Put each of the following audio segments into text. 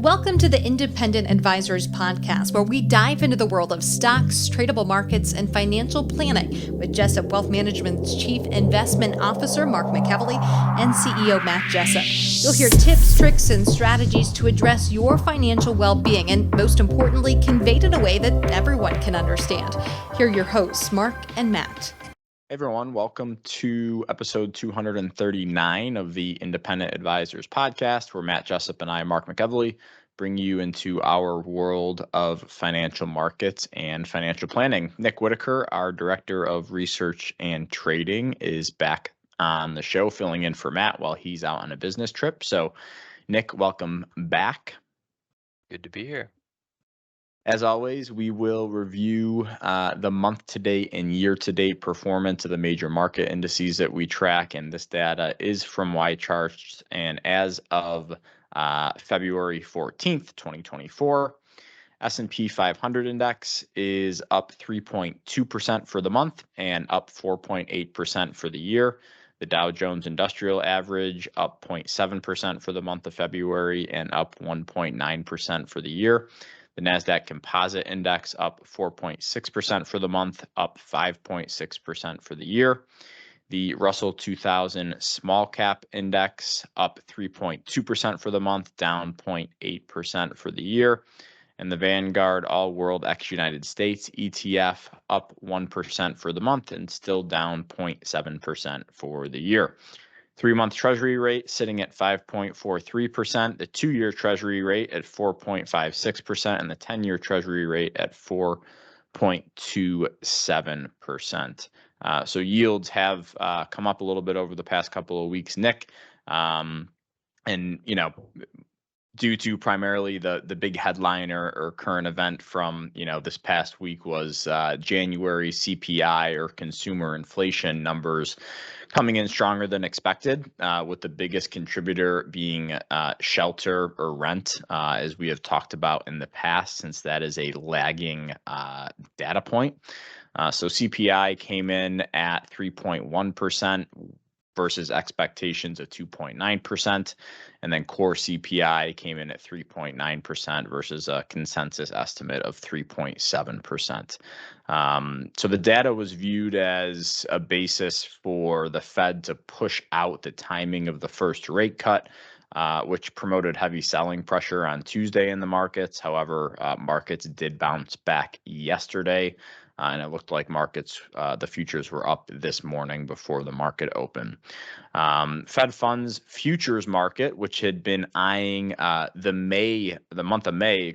Welcome to the Independent Advisors Podcast, where we dive into the world of stocks, tradable markets, and financial planning with Jessup Wealth Management's Chief Investment Officer, Mark McEvily, and CEO, Matt Jessup. You'll hear tips, tricks, and strategies to address your financial well-being and, most importantly, conveyed in a way that everyone can understand. Here are your hosts, Mark and Matt. Hey everyone, welcome to episode 239 of the Independent Advisors Podcast, where Matt Jessup and I, Mark McEvily, bring you into our world of financial markets and financial planning. Nick Whitaker, our Director of Research and Trading, is back on the show, filling in for Matt while he's out on a business trip. So, Nick, welcome back. Good to be here. As always, we will review the month-to-date and year-to-date performance of the major market indices that we track, and this data is from YCharts, and as of February 14th, 2024, S&P 500 index is up 3.2% for the month and up 4.8% for the year. The Dow Jones Industrial Average up 0.7% for the month of February and up 1.9% for the year. The NASDAQ Composite Index up 4.6% for the month, up 5.6% for the year. The Russell 2000 Small Cap Index up 3.2% for the month, down 0.8% for the year. And the Vanguard All World Ex United States ETF up 1% for the month and still down 0.7% for the year. 3-month Treasury rate sitting at 5.43%, the 2-year Treasury rate at 4.56%, and the 10-year Treasury rate at 4.27%. So yields have come up a little bit over the past couple of weeks, Nick, and due to primarily the big headline or current event from this past week was January CPI or consumer inflation numbers coming in stronger than expected, with the biggest contributor being shelter or rent, as we have talked about in the past, since that is a lagging data point. So CPI came in at 3.1%. versus expectations of 2.9%, and then core CPI came in at 3.9% versus a consensus estimate of 3.7%. So the data was viewed as a basis for the Fed to push out the timing of the first rate cut, which promoted heavy selling pressure on Tuesday in the markets. However, markets did bounce back yesterday. And it looked like markets, the futures were up this morning before the market opened. Fed funds futures market, which had been eyeing the month of May,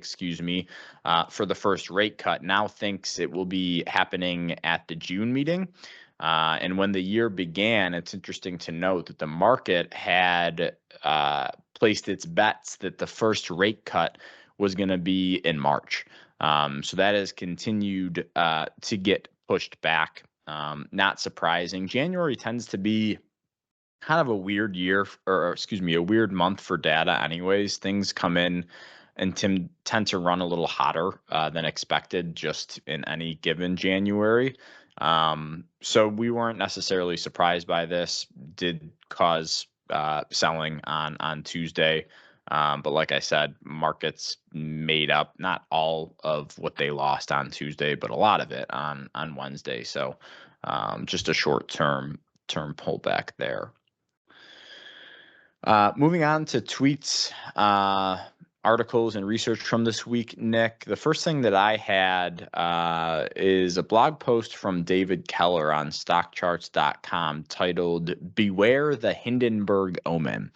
for the first rate cut, now thinks it will be happening at the June meeting. And when the year began, it's interesting to note that the market had placed its bets that the first rate cut was going to be in March. So that has continued to get pushed back. Not surprising. January tends to be kind of a weird a weird month for data anyways. Things come in and tend to run a little hotter than expected just in any given January. So we weren't necessarily surprised by this. Did cause selling on Tuesday. But like I said, markets made up not all of what they lost on Tuesday, but a lot of it on Wednesday. So just a short-term pullback there. Moving on to tweets, articles, and research from this week, Nick. The first thing that I had is a blog post from David Keller on stockcharts.com titled "Beware the Hindenburg Omen."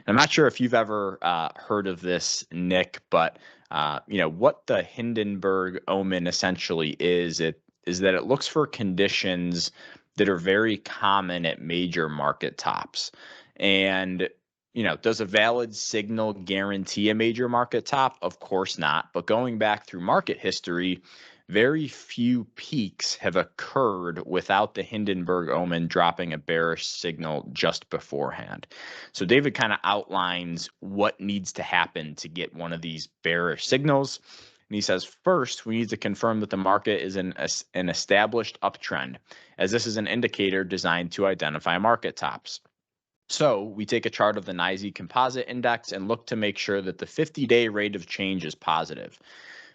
I'm not sure if you've ever heard of this, Nick, but what the Hindenburg Omen essentially is that it looks for conditions that are very common at major market tops. And does a valid signal guarantee a major market top? Of course not. But going back through market history, very few peaks have occurred without the Hindenburg Omen dropping a bearish signal just beforehand. So David kind of outlines what needs to happen to get one of these bearish signals. And he says, first, we need to confirm that the market is in an established uptrend, as this is an indicator designed to identify market tops. So we take a chart of the NYSE Composite Index and look to make sure that the 50-day rate of change is positive,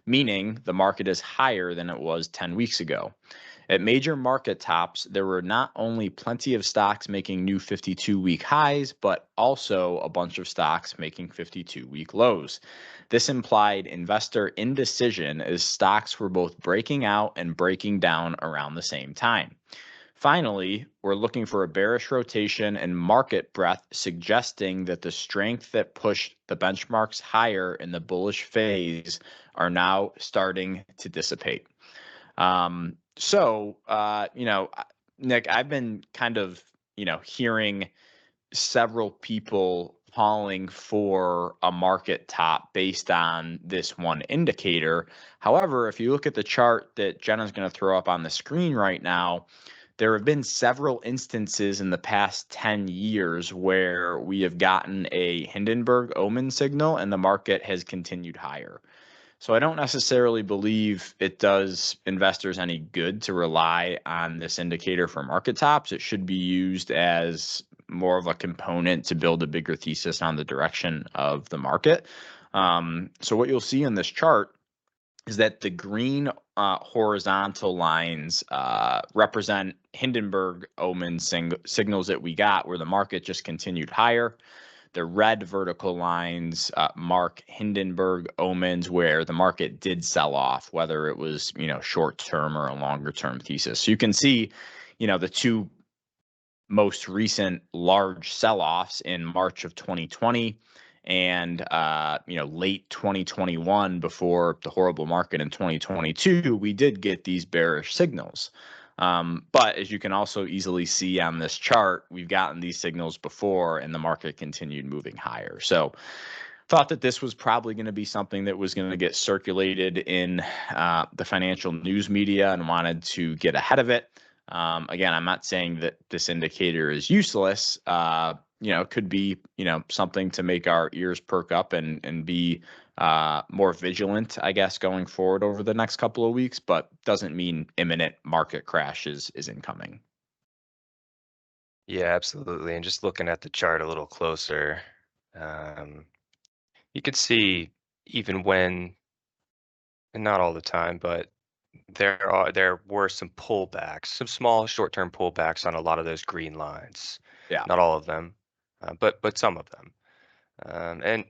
meaning the market is higher than it was 10 weeks ago. At major market tops, there were not only plenty of stocks making new 52-week highs, but also a bunch of stocks making 52-week lows. This implied investor indecision as stocks were both breaking out and breaking down around the same time. Finally, we're looking for a bearish rotation and market breadth, suggesting that the strength that pushed the benchmarks higher in the bullish phase are now starting to dissipate. Nick, I've been kind of, hearing several people calling for a market top based on this one indicator. However, if you look at the chart that Jenna's going to throw up on the screen right now, there have been several instances in the past 10 years where we have gotten a Hindenburg Omen signal and the market has continued higher. So I don't necessarily believe it does investors any good to rely on this indicator for market tops. It should be used as more of a component to build a bigger thesis on the direction of the market. So what you'll see in this chart is that the green horizontal lines represent Hindenburg Omen signals that we got where the market just continued higher. The red vertical lines mark Hindenburg omens where the market did sell off, whether it was, short term or a longer term thesis. So you can see, the two most recent large sell-offs in March of 2020 and late 2021 before the horrible market in 2022, we did get these bearish signals. But as you can also easily see on this chart, we've gotten these signals before and the market continued moving higher. So thought that this was probably going to be something that was going to get circulated in the financial news media and wanted to get ahead of it. Again, I'm not saying that this indicator is useless. It could be, something to make our ears perk up and be more vigilant, I guess, going forward over the next couple of weeks, but doesn't mean imminent market crash is incoming. Yeah, absolutely. And just looking at the chart a little closer, you could see even when, and not all the time, but there were some pullbacks, some small short-term pullbacks on a lot of those green lines. Yeah. Not all of them, but some of them.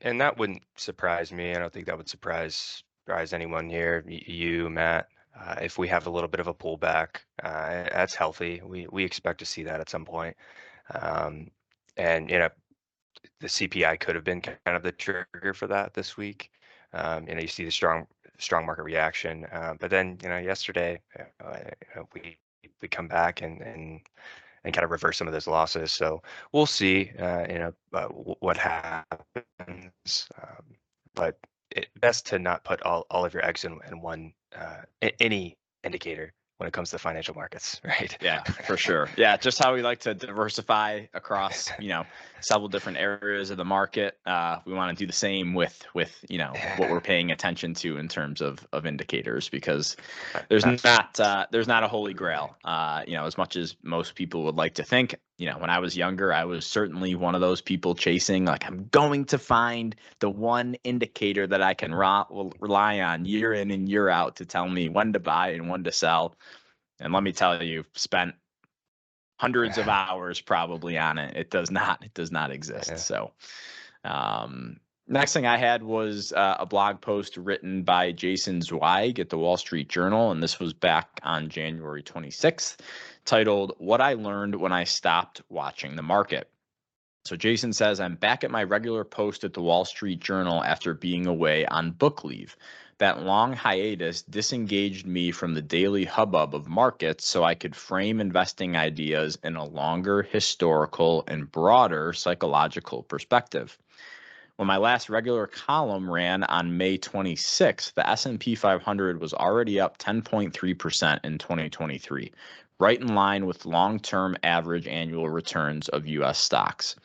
And that wouldn't surprise me. I don't think that would surprise anyone here, you, Matt. If we have a little bit of a pullback, that's healthy. We expect to see that at some point. And the CPI could have been kind of the trigger for that this week. You see the strong market reaction, but then yesterday we come back and kind of reverse some of those losses. So we'll see, what happens. But best to not put all of your eggs in one any indicator when it comes to financial markets, right? Yeah, for sure. Yeah, just how we like to diversify across, several different areas of the market. We want to do the same with what we're paying attention to in terms of indicators, because there's not a holy grail. As much as most people would like to think. When I was younger, I was certainly one of those people chasing, like, I'm going to find the one indicator that I can rely on year in and year out to tell me when to buy and when to sell. And let me tell you, spent hundreds of hours probably on it. It does not exist. Yeah. So next thing I had was a blog post written by Jason Zweig at the Wall Street Journal, and this was back on January 26th, titled "What I Learned When I Stopped Watching the Market." So Jason says, I'm back at my regular post at the Wall Street Journal after being away on book leave. That long hiatus disengaged me from the daily hubbub of markets so I could frame investing ideas in a longer historical and broader psychological perspective. When my last regular column ran on May 26th, the S&P 500 was already up 10.3% in 2023, right in line with long-term average annual returns of U.S. stocks.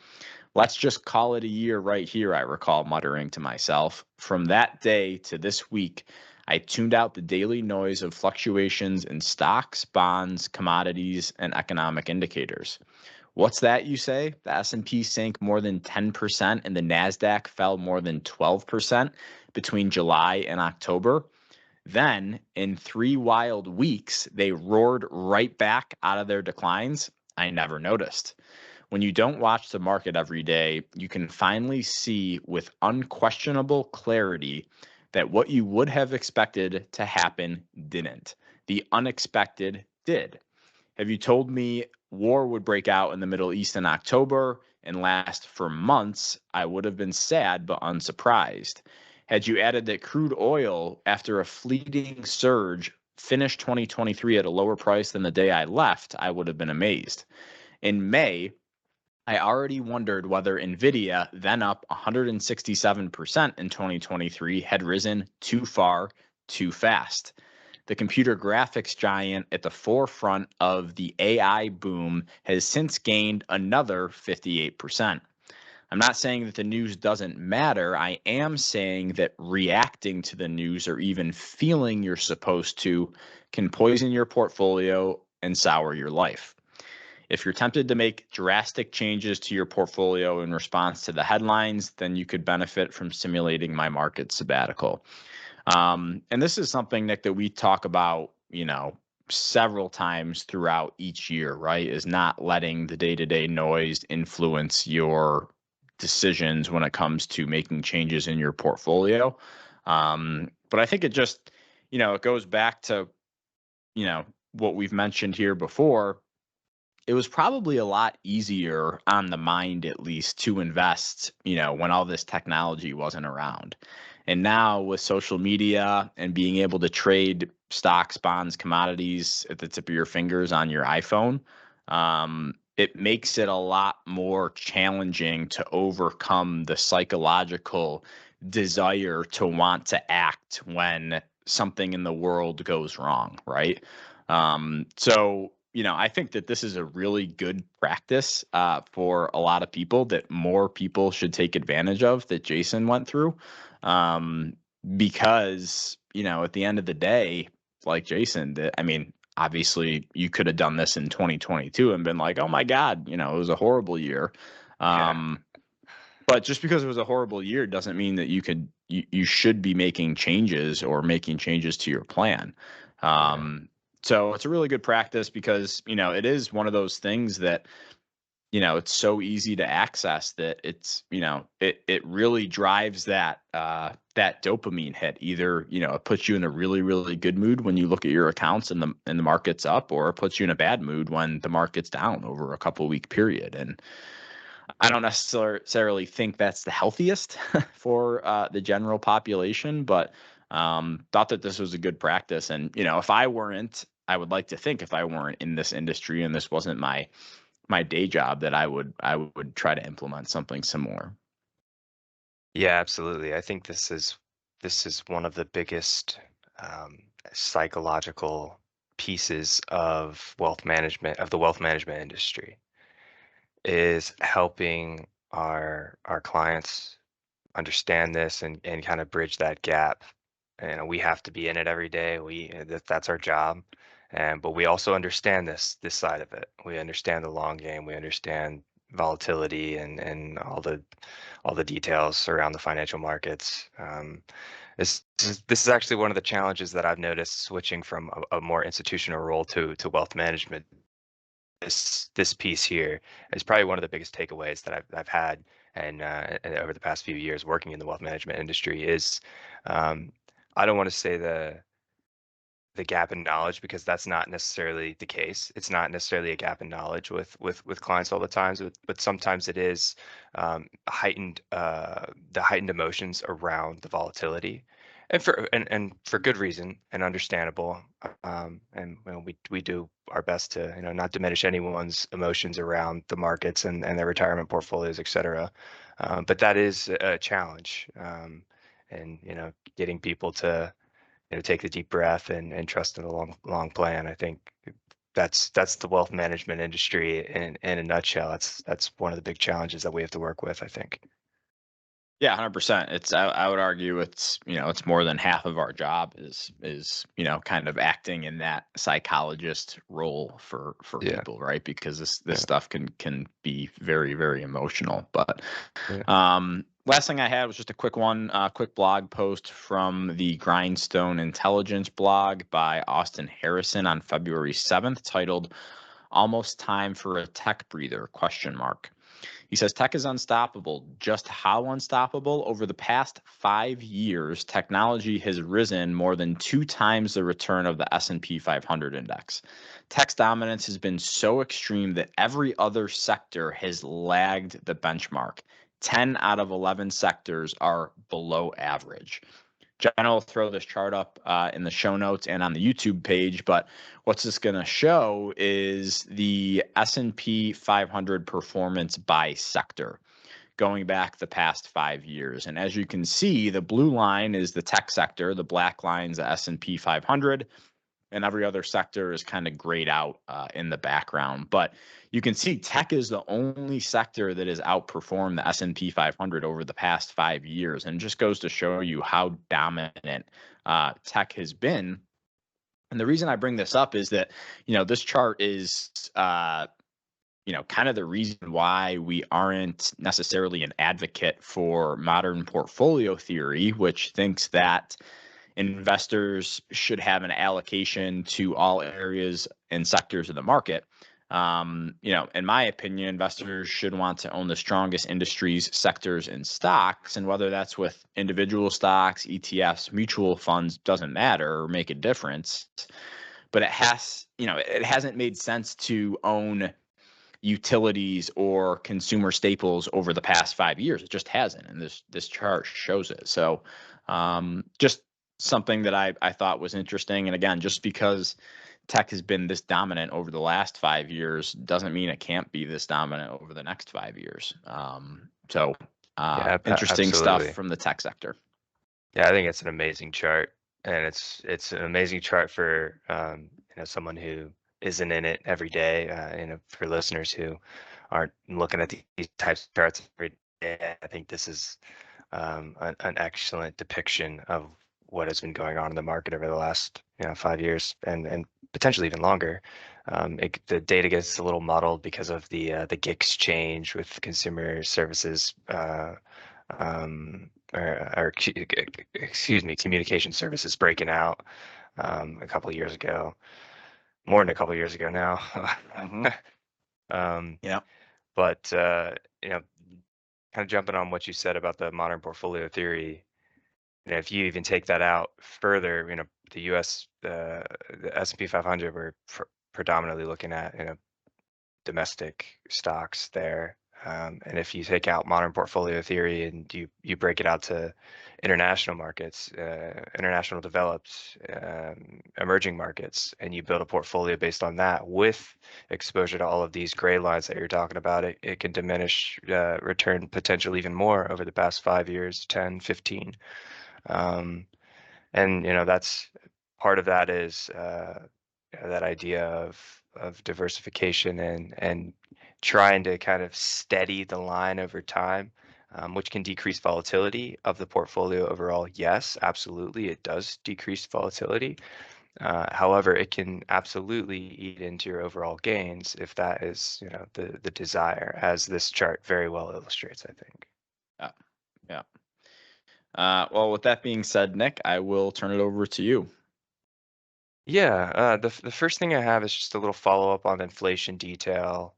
Let's just call it a year right here, I recall muttering to myself. From that day to this week, I tuned out the daily noise of fluctuations in stocks, bonds, commodities, and economic indicators. What's that, you say? The S&P sank more than 10% and the Nasdaq fell more than 12% between July and October. Then, in 3 wild weeks, they roared right back out of their declines. I never noticed. When you don't watch the market every day, you can finally see with unquestionable clarity that what you would have expected to happen didn't. The unexpected did. Have you told me war would break out in the Middle East in October and last for months, I would have been sad but unsurprised. Had you added that crude oil, after a fleeting surge, finished 2023 at a lower price than the day I left, I would have been amazed. In May, I already wondered whether Nvidia, then up 167% in 2023, had risen too far, too fast. The computer graphics giant at the forefront of the AI boom has since gained another 58%. I'm not saying that the news doesn't matter. I am saying that reacting to the news or even feeling you're supposed to can poison your portfolio and sour your life. If you're tempted to make drastic changes to your portfolio in response to the headlines, then you could benefit from simulating my market sabbatical. And this is something, Nick, that we talk about, several times throughout each year, right? Is not letting the day-to-day noise influence your decisions when it comes to making changes in your portfolio. But I think it just, it goes back to, what we've mentioned here before. It was probably a lot easier on the mind, at least, to invest, when all this technology wasn't around. And now with social media and being able to trade stocks, bonds, commodities at the tip of your fingers on your iPhone, it makes it a lot more challenging to overcome the psychological desire to want to act when something in the world goes wrong, right? So, I think that this is a really good practice for a lot of people that more people should take advantage of that Jason went through. Because, at the end of the day, like Jason did, obviously you could have done this in 2022 and been like, oh my God, it was a horrible year. But just because it was a horrible year doesn't mean that you should be making changes or making changes to your plan. So it's a really good practice because, it is one of those things that, it's so easy to access that it's, it really drives that dopamine hit. Either, it puts you in a really, really good mood when you look at your accounts and the market's up, or it puts you in a bad mood when the market's down over a couple week period. And I don't necessarily think that's the healthiest for the general population, but thought that this was a good practice. And, if I weren't, I would like to think if I weren't in this industry and this wasn't my day job, that I would try to implement something similar. Yeah, absolutely. I think this is one of the biggest psychological pieces of the wealth management industry, is helping our clients understand this and kind of bridge that gap. We have to be in it every day. That's our job. But we also understand this side of it. We understand the long game. We understand volatility and all the details around the financial markets. This is actually one of the challenges that I've noticed switching from a more institutional role to wealth management. This piece here is probably one of the biggest takeaways that I've had and over the past few years working in the wealth management industry is, I don't want to say the gap in knowledge, because that's not necessarily the case. It's not necessarily a gap in knowledge with clients all the times, but sometimes it is heightened the heightened emotions around the volatility, and for good reason and understandable. And we do our best to not diminish anyone's emotions around the markets and their retirement portfolios, etc. But that is a challenge, and getting people to take the deep breath and trust in the long plan. I think that's the wealth management industry in a nutshell. That's one of the big challenges that we have to work with, I think. Yeah, 100%. I would argue it's more than half of our job is kind of acting in that psychologist role for Yeah, people, right? Because this yeah, stuff can be very, very emotional. But yeah. last thing I had was just a quick one, quick blog post from the Grindstone Intelligence blog by Austin Harrison on February 7th, titled "Almost Time for a Tech Breather?" question mark. He says tech is unstoppable. Just how unstoppable? Over the past 5 years, technology has risen more than 2 times the return of the S&P 500 index. Tech's dominance has been so extreme that every other sector has lagged the benchmark. 10 out of 11 sectors are below average. Jenna will throw this chart up in the show notes and on the YouTube page. But what's this going to show is the S&P 500 performance by sector going back the past 5 years. And as you can see, the blue line is the tech sector, the black line is the S&P 500, and every other sector is kind of grayed out in the background. But you can see tech is the only sector that has outperformed the S&P 500 over the past 5 years, and it just goes to show you how dominant tech has been. And the reason I bring this up is that this chart is kind of the reason why we aren't necessarily an advocate for modern portfolio theory, which thinks that investors should have an allocation to all areas and sectors of the market. In my opinion, investors should want to own the strongest industries, sectors, and stocks. And whether that's with individual stocks, ETFs, mutual funds, doesn't matter or make a difference. But it hasn't made sense to own utilities or consumer staples over the past 5 years. It just hasn't, and this chart shows it. So just something that I thought was interesting. And again, just because tech has been this dominant over the last 5 years doesn't mean it can't be this dominant over the next 5 years. Yeah, Interesting stuff absolutely. from the tech sector. Yeah, I think it's an amazing chart, and it's an amazing chart for someone who isn't in it every day. For listeners who aren't looking at these types of charts every day, I think this is an excellent depiction of what has been going on in the market over the last 5 years and potentially even longer. The data gets a little muddled because of the GICS change with consumer services or excuse me, communication services breaking out a couple of years ago, more than a couple of years ago now. Yeah. But kind of jumping on what you said about the modern portfolio theory, if you even take that out further, the U.S. The S&P 500, we're predominantly looking at domestic stocks there. And if you take out modern portfolio theory and you break it out to international markets, international developed, emerging markets, and you build a portfolio based on that with exposure to all of these gray lines that you're talking about, it can diminish return potential even more over the past 5 years, 10, 15. And that's part of that is that idea of diversification and trying to kind of steady the line over time, which can decrease volatility of the portfolio overall. Yes, absolutely, it does decrease volatility. However, it can absolutely eat into your overall gains if that is, the desire, as this chart very well illustrates, I think. Yeah. Yeah. Well, with that being said, Nick, I will turn it over to you. Yeah, the first thing I have is just a little follow-up on inflation detail.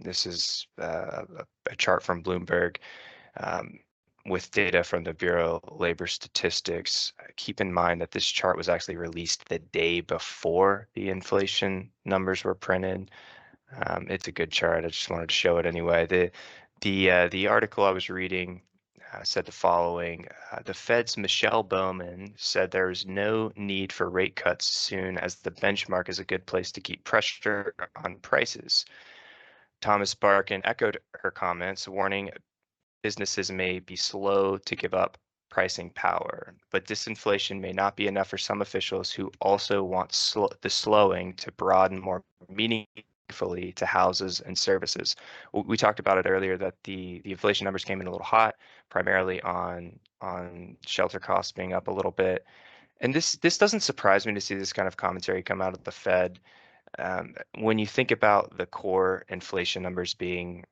This is a chart from Bloomberg with data from the Bureau of Labor Statistics. Keep in mind that this chart was actually released the day before the inflation numbers were printed. It's a good chart. I just wanted to show it anyway. The article I was reading said the following: the Fed's Michelle Bowman said there is no need for rate cuts soon, as the benchmark is a good place to keep pressure on prices. Thomas Barkin echoed her comments, warning businesses may be slow to give up pricing power, but disinflation may not be enough for some officials who also want the slowing to broaden more meaningfully fully to houses and services. We talked about it earlier that the inflation numbers came in a little hot, primarily on shelter costs being up a little bit. And this doesn't surprise me to see this kind of commentary come out of the Fed. When you think about the core inflation numbers being,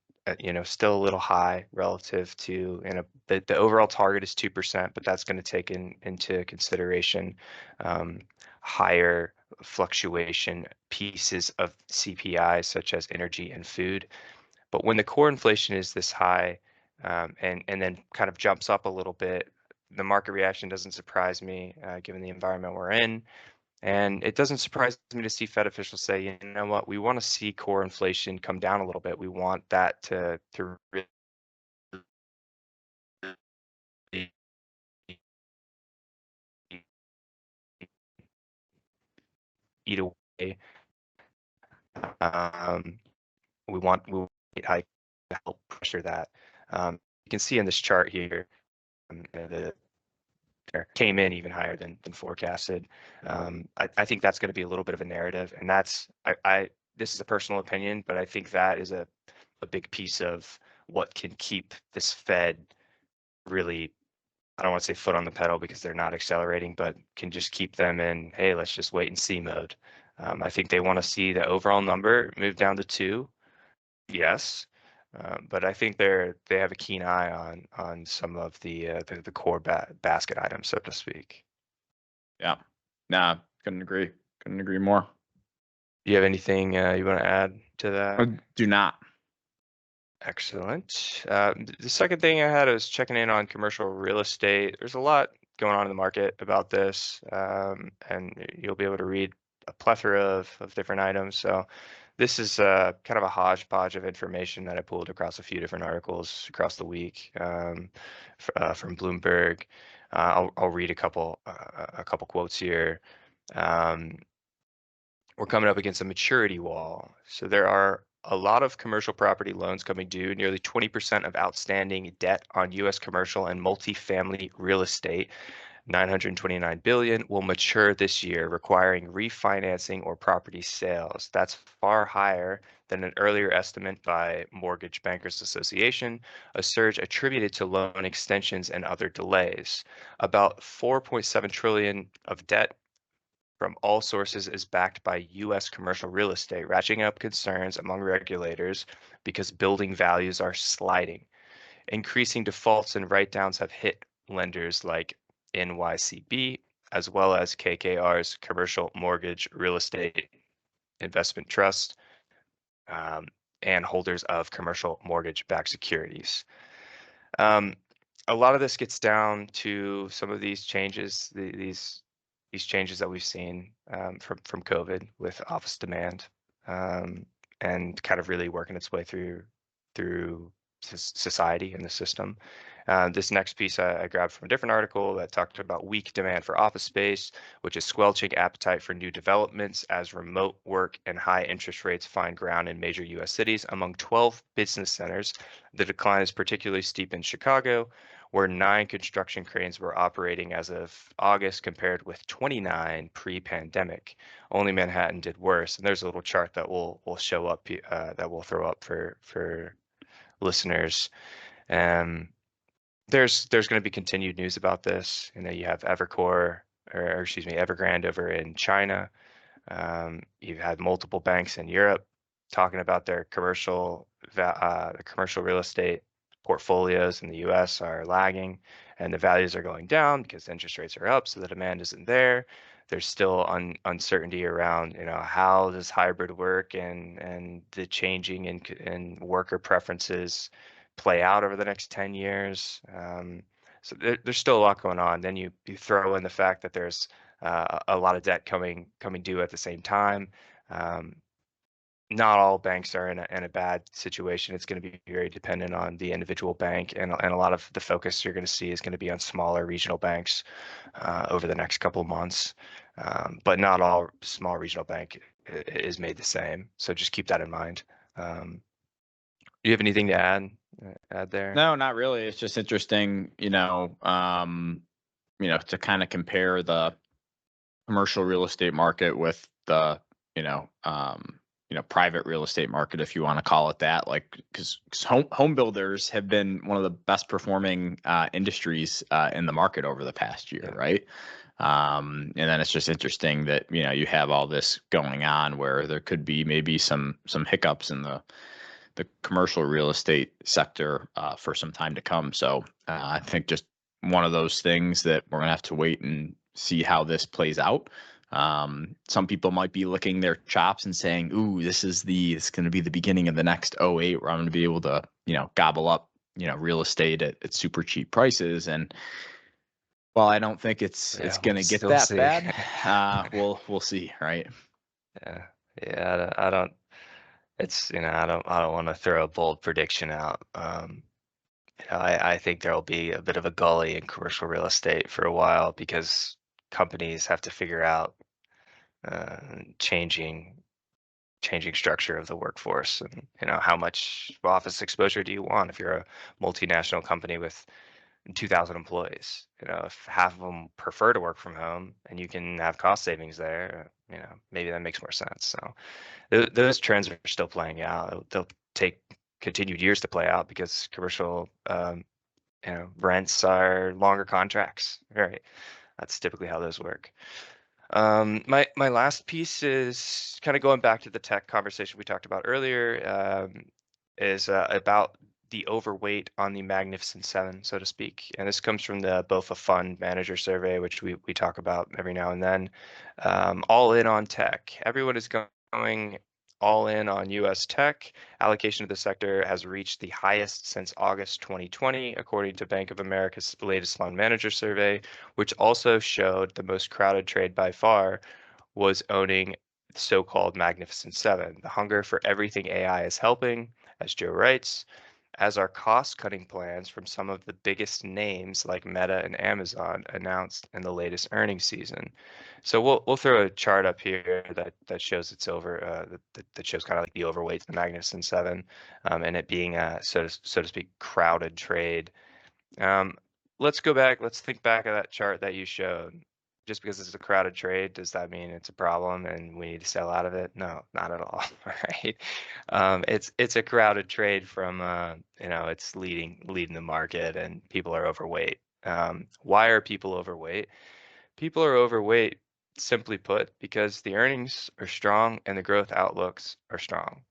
still a little high relative to, the overall target is 2%, but that's going to take into consideration higher fluctuation pieces of CPI, such as energy and food. But when the core inflation is this high, and then kind of jumps up a little bit, the market reaction doesn't surprise me, given the environment we're in. And it doesn't surprise me to see Fed officials say, you know what, we want to see core inflation come down a little bit. We want that to really eat away. We want rate hike to help pressure that. You can see in this chart here, the came in even higher than forecasted. I think that's going to be a little bit of a narrative, and that's this is a personal opinion, but I think that is a big piece of what can keep this Fed really, I don't want to say foot on the pedal because they're not accelerating, but can just keep them in, hey, let's just wait and see mode. I think they want to see the overall number move down to 2. Yes. But I think they have a keen eye on some of the core basket items, so to speak. Yeah. Nah, couldn't agree. Couldn't agree more. Do you have anything you want to add to that? I do not. Excellent. The second thing I had was checking in on commercial real estate. There's a lot going on in the market about this, and you'll be able to read a plethora of different items. So this is kind of a hodgepodge of information that I pulled across a few different articles across the week, from Bloomberg. I'll read a couple quotes here. We're coming up against a maturity wall. So there are a lot of commercial property loans coming due. Nearly 20% of outstanding debt on U.S. commercial and multifamily real estate, 929 billion, will mature this year, requiring refinancing or property sales. That's far higher than an earlier estimate by Mortgage Bankers Association, a surge attributed to loan extensions and other delays. About 4.7 trillion of debt from all sources is backed by U.S. commercial real estate, ratcheting up concerns among regulators because building values are sliding. Increasing defaults and write-downs have hit lenders like NYCB, as well as KKR's Commercial Mortgage Real Estate Investment Trust, and holders of commercial mortgage-backed securities. A lot of this gets down to some of these changes, these changes that we've seen from COVID with office demand, and kind of really working its way through society and the system. This next piece I grabbed from a different article that talked about weak demand for office space, which is squelching appetite for new developments as remote work and high interest rates find ground in major U.S. cities. Among 12 business centers, the decline is particularly steep in Chicago, where 9 construction cranes were operating as of August compared with 29 pre-pandemic. Only Manhattan did worse. And there's a little chart that will show up, that we'll throw up for listeners. There's going to be continued news about this. You have Evergrande over in China. You've had multiple banks in Europe talking about their commercial real estate portfolios in the U.S. are lagging, and the values are going down because interest rates are up, so the demand isn't there. There's still uncertainty around, how does hybrid work and the changing in worker preferences play out over the next 10 years. So there's still a lot going on. Then you throw in the fact that there's a lot of debt coming due at the same time. Not all banks are in a bad situation. It's going to be very dependent on the individual bank, and a lot of the focus you're going to see is going to be on smaller regional banks over the next couple of months. But not all small regional bank is made the same. So just keep that in mind. Do you have anything to add there? No, not really. It's just interesting, to kind of compare the commercial real estate market with the, private real estate market, if you want to call it that, like, because home builders have been one of the best performing industries in the market over the past year, right? And then it's just interesting that you have all this going on where there could be maybe some hiccups in the commercial real estate sector for some time to come. So I think just one of those things that we're gonna have to wait and see how this plays out. Some people might be licking their chops and saying, "Ooh, it's going to be the beginning of the next '08 where I'm going to be able to, gobble up, real estate at super cheap prices." And while I don't think it's going to get that bad, we'll see, right? Yeah. I don't. It's I don't want to throw a bold prediction out. I think there'll be a bit of a gully in commercial real estate for a while because companies have to figure out changing structure of the workforce, and how much office exposure do you want if you're a multinational company with 2,000 employees. If half of them prefer to work from home and you can have cost savings there, maybe that makes more sense. So those trends are still playing out. They'll take continued years to play out because commercial rents are longer contracts, right? That's typically how those work. My last piece is kind of going back to the tech conversation we talked about earlier, is about the overweight on the Magnificent Seven, so to speak. And this comes from the BOFA Fund Manager Survey, which we talk about every now and then. All in on tech. Everyone is going all in on U.S. tech. Allocation to the sector has reached the highest since August 2020, according to Bank of America's latest fund manager survey, which also showed the most crowded trade by far was owning the so-called Magnificent Seven. The hunger for everything AI is helping, as Joe writes, as our cost-cutting plans from some of the biggest names like Meta and Amazon announced in the latest earnings season. So we'll throw a chart up here that shows it's that shows kind of like the overweight, the Magnificent Seven, and it being a so to speak crowded trade. Let's go back. Let's think back of that chart that you showed. Just because it's a crowded trade, does that mean it's a problem and we need to sell out of it? No, not at all. Right? It's a crowded trade from it's leading the market and people are overweight. Why are people overweight? People are overweight, simply put, because the earnings are strong and the growth outlooks are strong.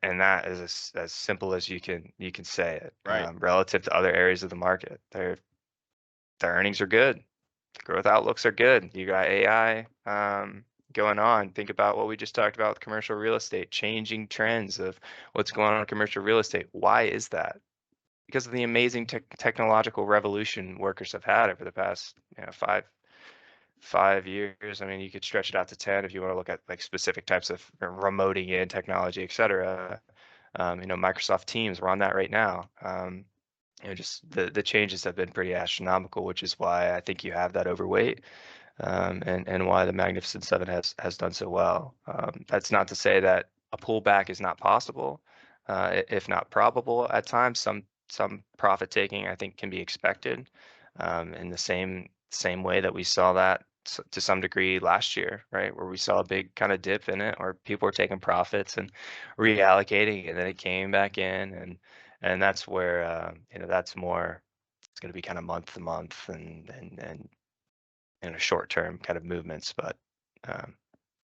And that is as simple as you can say it. Right. Relative to other areas of the market, their earnings are good. Growth outlooks are good. You got AI going on. Think about what we just talked about with commercial real estate, changing trends of what's going on in commercial real estate. Why is that? Because of the amazing technological revolution workers have had over the past 5 years. I mean, you could stretch it out to 10 if you want to look at like specific types of remoting in technology, et cetera. Microsoft Teams, we're on that right now. Just the changes have been pretty astronomical, which is why I think you have that overweight, and why the Magnificent Seven has done so well. That's not to say that a pullback is not possible, if not probable at times. Some profit taking I think can be expected, in the same way that we saw that to some degree last year, right, where we saw a big kind of dip in it, or people were taking profits and reallocating, and then it came back in, and that's where that's more, it's going to be kind of month to month and short term kind of movements, but anyway.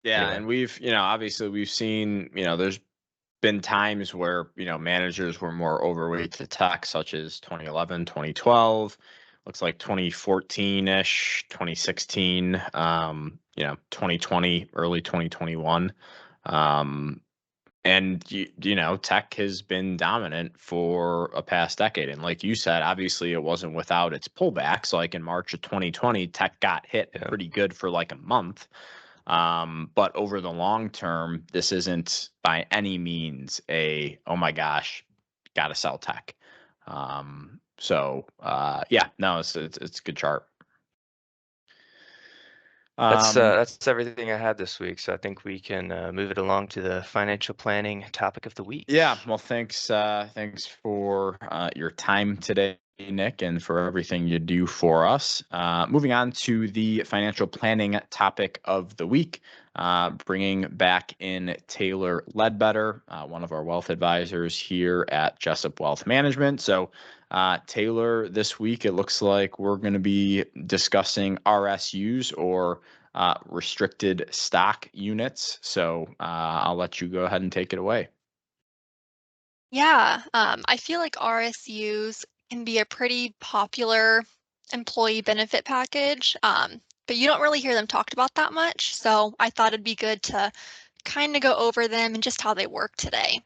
And we've obviously we've seen there's been times where managers were more overweight to tech, such as 2011, 2012, looks like 2014ish, 2016, 2020, early 2021. And tech has been dominant for a past decade. And like you said, obviously it wasn't without its pullbacks. Like in March of 2020, tech got hit pretty good for like a month. But over the long term, this isn't by any means oh my gosh, gotta sell tech. It's a good chart. That's everything I had this week. So I think we can move it along to the financial planning topic of the week. Yeah, well, thanks for your time today, Nick, and for everything you do for us. Moving on to the financial planning topic of the week, bringing back in Taylor Ledbetter, one of our wealth advisors here at Jessup Wealth Management. So, Taylor, this week it looks like we're going to be discussing RSUs, or restricted stock units. So, I'll let you go ahead and take it away. Yeah, I feel like RSUs can be a pretty popular employee benefit package, but you don't really hear them talked about that much. So I thought it'd be good to kind of go over them and just how they work today.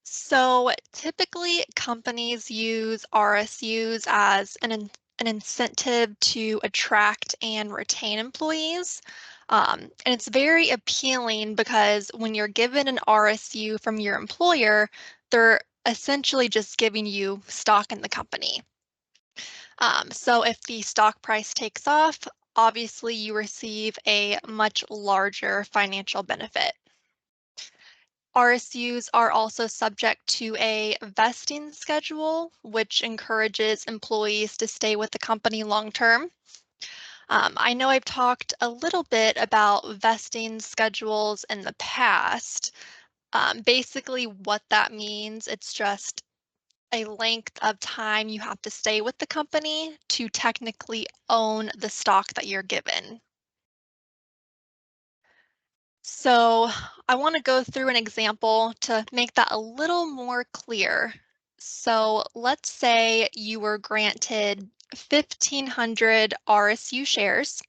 So typically, companies use RSUs as an incentive to attract and retain employees. And it's very appealing because when you're given an RSU from your employer, they're essentially just giving you stock in the company. So if the stock price takes off, obviously you receive a much larger financial benefit. RSUs are also subject to a vesting schedule, which encourages employees to stay with the company long term. I know I've talked a little bit about vesting schedules in the past. Basically, what that means, it's just a length of time you have to stay with the company to technically own the stock that you're given. So I want to go through an example to make that a little more clear. So let's say you were granted 1,500 RSU shares,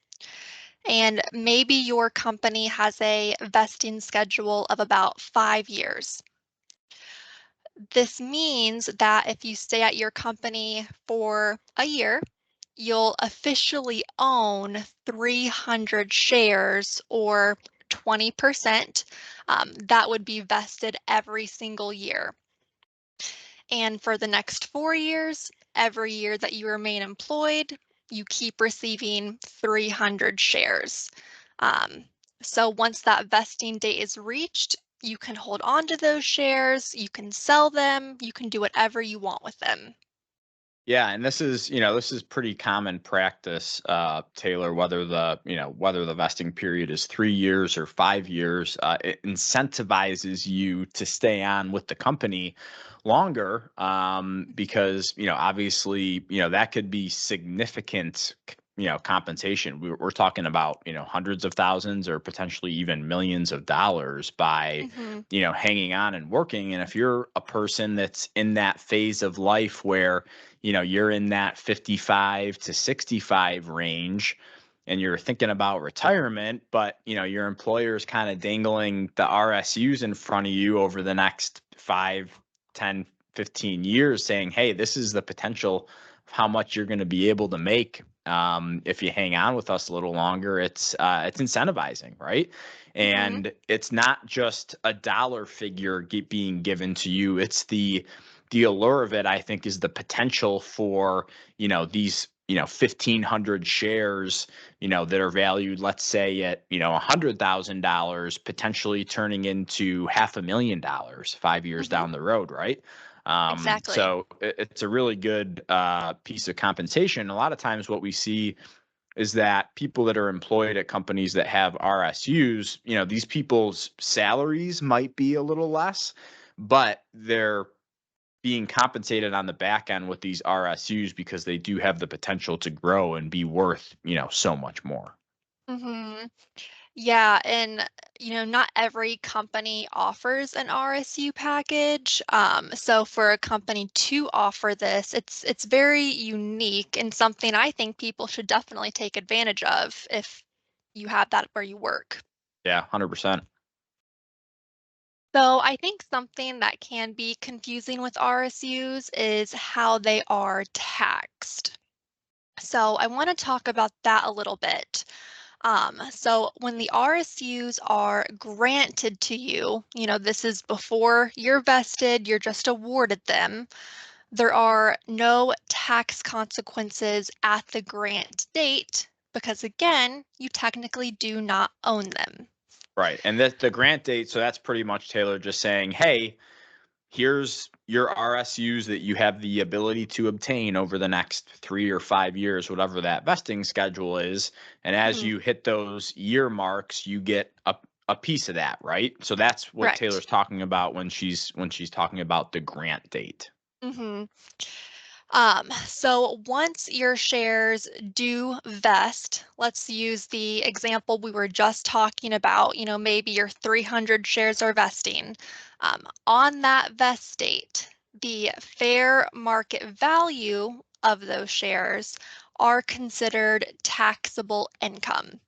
and maybe your company has a vesting schedule of about 5 years. This means that if you stay at your company for a year, you'll officially own 300 shares, or 20%. That would be vested every single year. And for the next 4 years, every year that you remain employed, you keep receiving 300 shares. So once that vesting date is reached, you can hold on to those shares, you can sell them, you can do whatever you want with them. Yeah, and this is pretty common practice, Taylor. Whether the vesting period is 3 years or 5 years, it incentivizes you to stay on with the company longer, because obviously that could be significant compensation. We're talking about hundreds of thousands or potentially even millions of dollars by Mm-hmm. hanging on and working. And if you're a person that's in that phase of life where you're in that 55 to 65 range and you're thinking about retirement, but your employer is kind of dangling the RSUs in front of you over the next 5, 10, 15 years, saying, hey, this is the potential of how much you're going to be able to make if you hang on with us a little longer. It's incentivizing, right? Mm-hmm. And it's not just a dollar figure being given to you. It's the allure of it, I think, is the potential for these 1,500 shares that are valued, let's say, at $100,000, potentially turning into $500,000 5 years Mm-hmm. down the road, right? Exactly. So it's a really good piece of compensation. A lot of times what we see is that people that are employed at companies that have RSUs, these people's salaries might be a little less, but they're being compensated on the back end with these RSUs because they do have the potential to grow and be worth, so much more. Mm-hmm. Yeah, and not every company offers an RSU package. So for a company to offer this, it's very unique and something I think people should definitely take advantage of if you have that where you work. Yeah, 100%. So I think something that can be confusing with RSUs is how they are taxed. So I want to talk about that a little bit. So when the RSUs are granted to you, this is before you're vested, you're just awarded them. There are no tax consequences at the grant date because, again, you technically do not own them. Right. And the grant date, so that's pretty much Taylor just saying, hey, here's your RSUs that you have the ability to obtain over the next 3 or 5 years, whatever that vesting schedule is. And as Mhm. you hit those year marks, you get a piece of that, right? So that's what Correct. Taylor's talking about when she's talking about the grant date. Mm-hmm. So once your shares do vest, let's use the example we were just talking about, maybe your 300 shares are vesting. On that vest date, the fair market value of those shares are considered taxable income.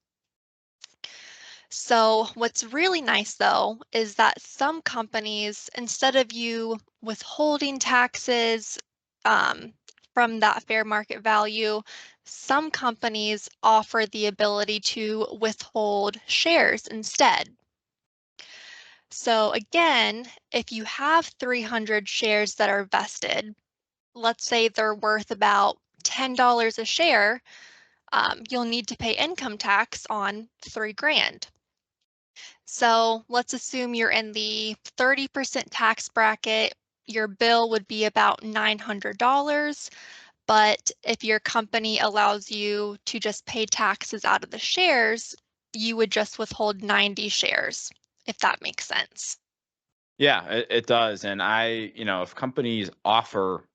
So what's really nice though is that some companies, instead of you withholding taxes from that fair market value, some companies offer the ability to withhold shares instead. So again, if you have 300 shares that are vested, let's say they're worth about $10 a share, you'll need to pay income tax on $3,000. So let's assume you're in the 30% tax bracket. Your bill would be about $900. But if your company allows you to just pay taxes out of the shares, you would just withhold 90 shares, if that makes sense. Yeah, it does. And if companies offer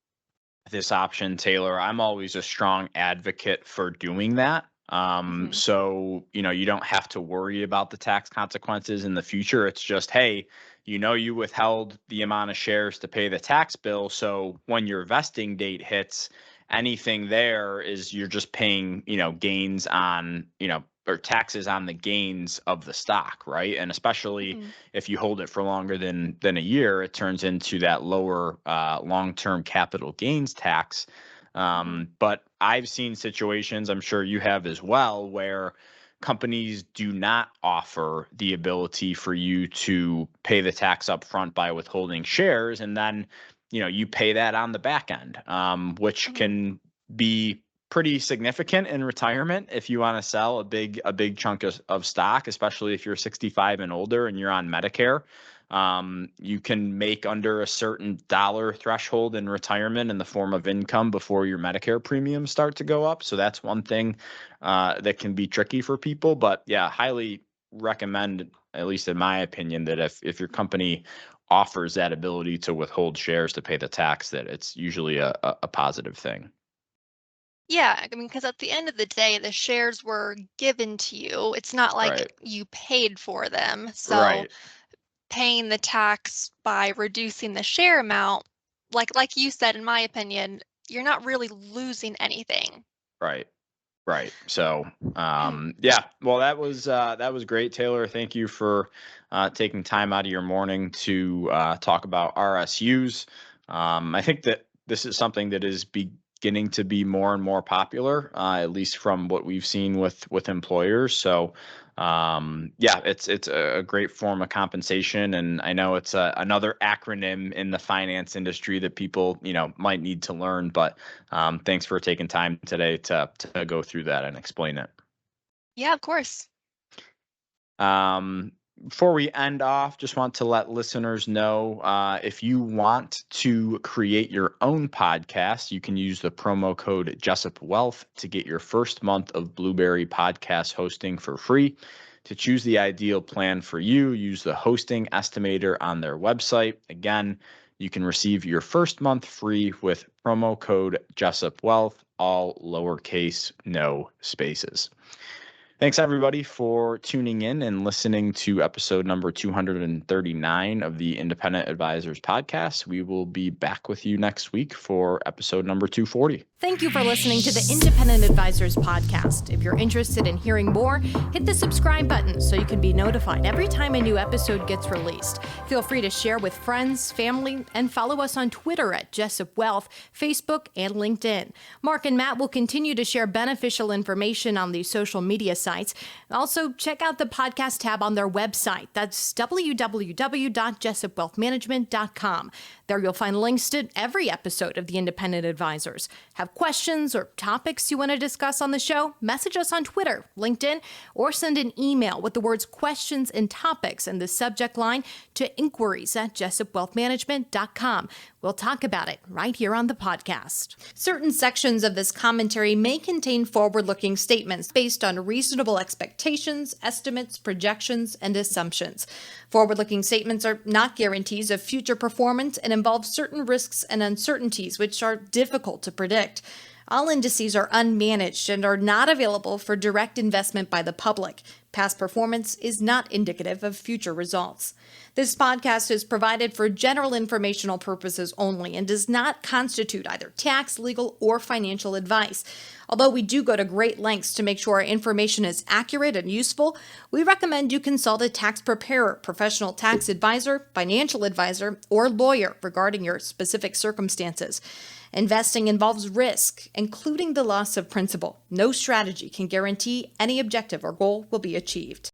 this option, Taylor, I'm always a strong advocate for doing that. Mhm. So, you don't have to worry about the tax consequences in the future. It's just, hey, you withheld the amount of shares to pay the tax bill. So when your vesting date hits, anything there is you're just paying, gains on, or taxes on the gains of the stock, right? And especially Mhm. if you hold it for longer than a year, it turns into that lower long-term capital gains tax. Mhm. But I've seen situations, I'm sure you have as well, where companies do not offer the ability for you to pay the tax up front by withholding shares, and then you pay that on the back end, which Mhm. can be pretty significant in retirement if you want to sell a big chunk of stock, especially if you're 65 and older and you're on Medicare. You can make under a certain dollar threshold in retirement in the form of income before your Medicare premiums start to go up. So that's one thing that can be tricky for people. But yeah, highly recommend, at least in my opinion, that if your company offers that ability to withhold shares to pay the tax, that it's usually a positive thing. Yeah, I mean, because at the end of the day, the shares were given to you. It's not like Right. you paid for them. So Right. paying the tax by reducing the share amount, like you said, in my opinion, you're not really losing anything. Right. Right. So, yeah. Well, that was great, Taylor. Thank you for taking time out of your morning to talk about RSUs. I think that this is something that is beginning to be more and more popular, at least from what we've seen with employers. So, yeah, it's a great form of compensation, and I know it's another acronym in the finance industry that people might need to learn, but thanks for taking time today to go through that and explain it. Yeah, of course. Before we end off, just want to let listeners know if you want to create your own podcast, you can use the promo code Jessup Wealth to get your first month of Blueberry podcast hosting for free. To choose the ideal plan for you, use the hosting estimator on their website. Again, you can receive your first month free with promo code Jessup Wealth, all lowercase, no spaces. Thanks, everybody, for tuning in and listening to episode number 239 of the Independent Advisors Podcast. We will be back with you next week for episode number 240. Thank you for listening to the Independent Advisors Podcast. If you're interested in hearing more, hit the subscribe button so you can be notified every time a new episode gets released. Feel free to share with friends, family, and follow us on Twitter at Jessup Wealth, Facebook, and LinkedIn. Mark and Matt will continue to share beneficial information on these social media sites insights. Also, check out the podcast tab on their website. That's www.jessupwealthmanagement.com. There you'll find links to every episode of The Independent Advisors. Have questions or topics you want to discuss on the show? Message us on Twitter, LinkedIn, or send an email with the words questions and topics in the subject line to inquiries@jessupwealthmanagement.com. We'll talk about it right here on the podcast. Certain sections of this commentary may contain forward-looking statements based on reasonable expectations, estimates, projections, and assumptions. Forward-looking statements are not guarantees of future performance and involve certain risks and uncertainties which are difficult to predict. All indices are unmanaged and are not available for direct investment by the public. Past performance is not indicative of future results. This podcast is provided for general informational purposes only and does not constitute either tax, legal, or financial advice. Although we do go to great lengths to make sure our information is accurate and useful, we recommend you consult a tax preparer, professional tax advisor, financial advisor, or lawyer regarding your specific circumstances. Investing involves risk, including the loss of principal. No strategy can guarantee any objective or goal will be achieved.